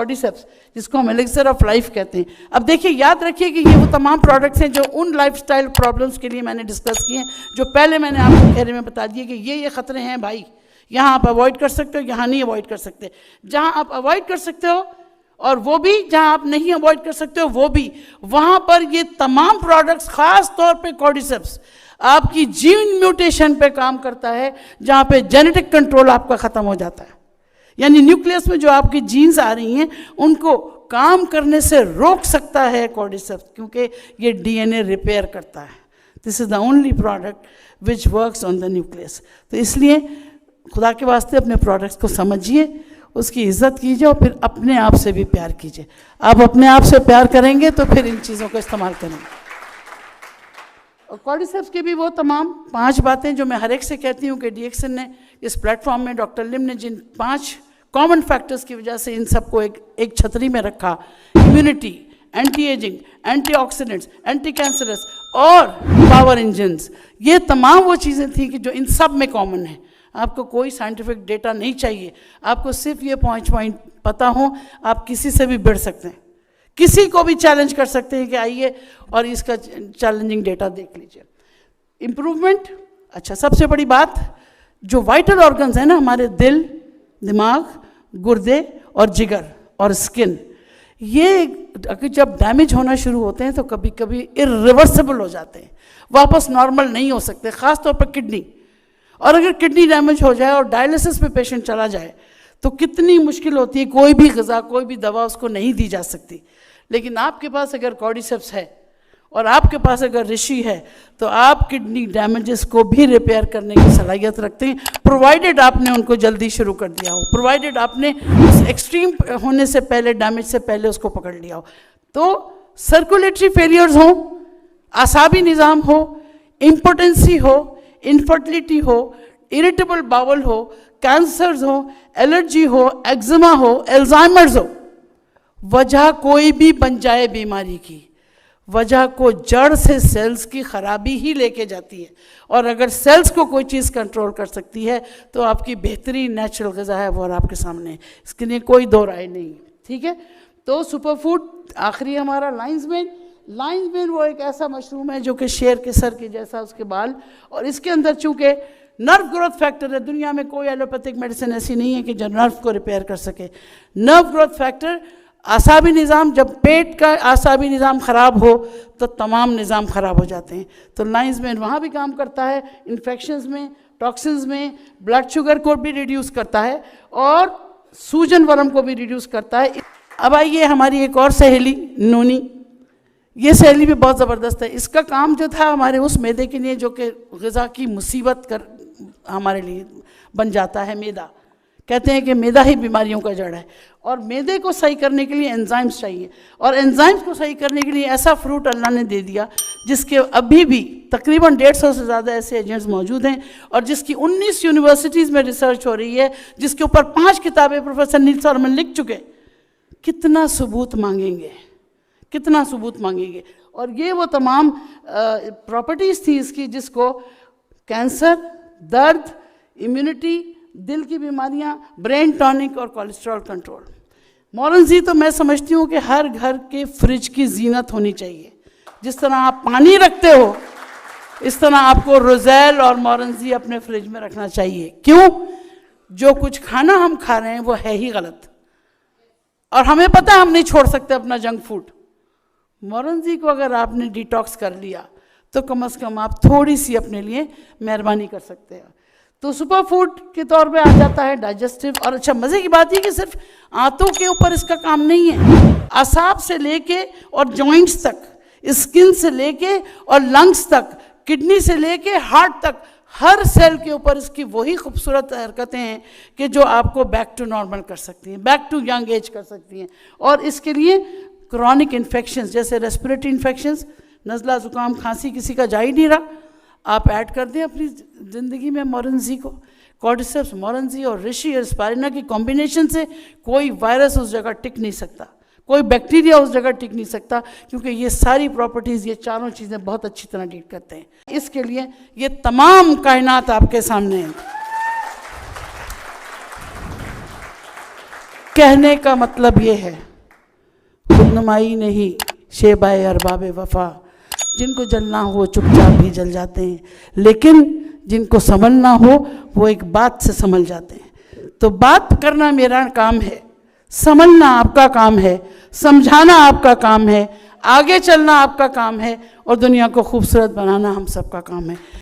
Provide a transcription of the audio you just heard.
Cordyceps, जिसको हम elixir of life कहते हैं। अब देखिए, याद रखिए कि ये वो तमाम प्रोडक्ट्स हैं जो उन लाइफस्टाइल प्रॉब्लम्स के लिए मैंने डिस्कस किए हैं, जो पहले मैंने आपको घेरे में बता दिए कि ये खतरे हैं भाई, यहाँ आप अवॉइड कर सकते हो, यहाँ नहीं अवॉइड कर सकते। जहाँ आप अवॉइड कर सकते हो और वो भी जहाँ आप नहीं अवॉइड कर सकते हो वो भी, वहाँ पर ये तमाम प्रोडक्ट्स, खास तौर पे कॉर्डिसेप्स, आपकी जीन म्यूटेशन पे काम करता है, जहाँ पे जेनेटिक कंट्रोल आपका ख़त्म हो जाता है। यानी न्यूक्लियस में जो आपकी जीन्स आ रही हैं उनको काम करने से रोक सकता है कॉर्डिसेप्स, क्योंकि ये डीएनए रिपेयर करता है। This is the only product which works on the nucleus. तो इसलिए खुदा के वास्ते अपने प्रोडक्ट्स को समझिए, उसकी इज्जत कीजिए और फिर अपने आप से भी प्यार कीजिए। आप अपने आप से प्यार करेंगे तो फिर इन चीज़ों का इस्तेमाल करेंगे। और कॉर्डिसेप्स की भी वो तमाम 5 बातें जो मैं हर एक से कहती हूँ कि डीएक्सन ने इस प्लेटफॉर्म में, डॉक्टर लिम ने जिन 5 कॉमन फैक्टर्स की वजह से इन सबको एक छतरी में रखा, immunity, anti ageing, antioxidants, anti cancerous और पावर इंजन्स, ये तमाम वो चीज़ें थी कि जो इन सब में कॉमन है। आपको कोई साइंटिफिक डेटा नहीं चाहिए, आपको सिर्फ ये पॉइंट पता हो, आप किसी से भी भिड़ सकते हैं, किसी को भी चैलेंज कर सकते हैं कि आइए और इसका चैलेंजिंग डेटा देख लीजिए। इम्प्रूवमेंट, अच्छा सबसे बड़ी बात, जो वाइटल ऑर्गन्स हैं ना हमारे, दिल, दिमाग, गुर्दे और जिगर और स्किन, ये जब डैमेज होना शुरू होते हैं तो कभी कभी इरिवर्सिबल हो जाते हैं, वापस नॉर्मल नहीं हो सकते, ख़ास तौर पर किडनी। और अगर किडनी डैमेज हो जाए और डायलिसिस पे पेशेंट चला जाए तो कितनी मुश्किल होती है, कोई भी ग़िज़ा, कोई भी दवा उसको नहीं दी जा सकती। लेकिन आपके पास अगर कॉर्डिसेप्स है और आपके पास अगर ऋषि है तो आप किडनी डैमेजेस को भी रिपेयर करने की सलाहियत रखते हैं, प्रोवाइडेड आपने उनको जल्दी शुरू कर दिया हो, प्रोवाइडेड आपने उस एक्सट्रीम होने से पहले, डैमेज से पहले उसको पकड़ लिया हो। तो सर्कुलेटरी फेलियर्स हो, आसाबी निज़ाम हो, इम्पोटेंसी हो, इनफर्टिलिटी हो, इरिटेबल बाउल हो, कैंसर्स हो, एलर्जी हो, एक्जिमा हो, एल्जाइमर्स हो, वजह कोई भी बन जाए बीमारी की, वजह को जड़ से सेल्स की खराबी ही लेके जाती है। और अगर सेल्स को कोई चीज़ कंट्रोल कर सकती है तो आपकी बेहतरीन नेचुरल ग़िज़ा है वो, और आपके सामने है, इसके लिए कोई दो राय नहीं। ठीक है, तो सुपर फूड आखिरी हमारा लाइन्स मेन वो एक ऐसा मशरूम है जो कि शेर के सर के जैसा उसके बाल, और इसके अंदर चूँकि नर्व ग्रोथ फैक्टर है, दुनिया में कोई एलोपैथिक मेडिसिन ऐसी नहीं है कि जो नर्व को रिपेयर कर सके। नर्व ग्रोथ फैक्टर, आसाबी निज़ाम, जब पेट का आसाबी निज़ाम ख़राब हो तो तमाम निज़ाम ख़राब हो जाते हैं। तो लाइन्स में वहाँ भी काम करता है, इन्फेक्शंस में, टॉक्सिन्स में, ब्लड शुगर को भी रिड्यूस करता है और सूजन वर्म को भी रिड्यूस करता है। अब आइए हमारी एक और सहेली नोनी, ये सहेली भी बहुत ज़बरदस्त है। इसका काम जो था हमारे उस मैदे के लिए जो कि ग़िज़ा की मुसीबत कर हमारे लिए बन जाता है, मैदा। कहते हैं कि मैदा ही बीमारियों का जड़ है, और मैदे को सही करने के लिए एंजाइम्स चाहिए, और एंजाइम्स को सही करने के लिए ऐसा फ्रूट अल्लाह ने दे दिया जिसके अभी भी तकरीबन 150 से ज़्यादा ऐसे एजेंट्स मौजूद हैं, और जिसकी 19 यूनिवर्सिटीज़ में रिसर्च हो रही है, जिसके ऊपर 5 किताबें प्रोफेसर नील सॉलमन लिख चुके। कितना सबूत मांगेंगे, कितना सबूत मांगेंगे। और ये वो तमाम प्रॉपर्टीज़ थी इसकी जिसको कैंसर, दर्द, इम्यूनिटी, दिल की बीमारियां, ब्रेन टॉनिक और कोलेस्ट्रॉल कंट्रोल। मोरंजी तो मैं समझती हूँ कि हर घर के फ्रिज की जीनत होनी चाहिए। जिस तरह आप पानी रखते हो इस तरह आपको रोज़ेल और मोरंजी अपने फ्रिज में रखना चाहिए। क्यों? जो कुछ खाना हम खा रहे हैं वो है ही गलत, और हमें पता है हम नहीं छोड़ सकते अपना जंक फूड। मोरंजी को अगर आपने डिटॉक्स कर लिया तो कम से कम आप थोड़ी सी अपने लिए मेहरबानी कर सकते हैं। तो सुपर फूड के तौर पे आ जाता है डाइजेस्टिव। और अच्छा, मज़े की बात ये कि सिर्फ आंतों के ऊपर इसका काम नहीं है, असाब से लेके और जॉइंट्स तक, स्किन से लेके और लंग्स तक, किडनी से लेके हार्ट तक, हर सेल के ऊपर इसकी वही खूबसूरत हरकतें हैं कि जो आपको बैक टू नॉर्मल कर सकती हैं, बैक टू यंग एज कर सकती हैं। और इसके लिए क्रॉनिक इन्फेक्शंस जैसे रेस्पिरेटरी इन्फेक्शंस, नज़ला, ज़ुकाम, खांसी किसी का जा ही नहीं रहा, आप ऐड कर दें अपनी ज़िंदगी में मोरंजी को। कॉर्डिसेप्स, मोरंजी और ऋषि और स्पाइरुलिना की कॉम्बिनेशन से कोई वायरस उस जगह टिक नहीं सकता, कोई बैक्टीरिया उस जगह टिक नहीं सकता, क्योंकि ये सारी प्रॉपर्टीज़, ये चारों चीज़ें बहुत अच्छी तरह डील करते हैं। इसके लिए ये तमाम कायनात आपके सामने है। कहने का मतलब ये है, खुदनुमाई नहीं शेबाए अरबाब वफा, जिनको जलना हो चुपचाप भी जल जाते हैं, लेकिन जिनको संभलना हो वो एक बात से संभल जाते हैं। तो बात करना मेरा काम है, समझना आपका काम है, समझाना आपका काम है, आगे चलना आपका काम है, और दुनिया को खूबसूरत बनाना हम सबका काम है।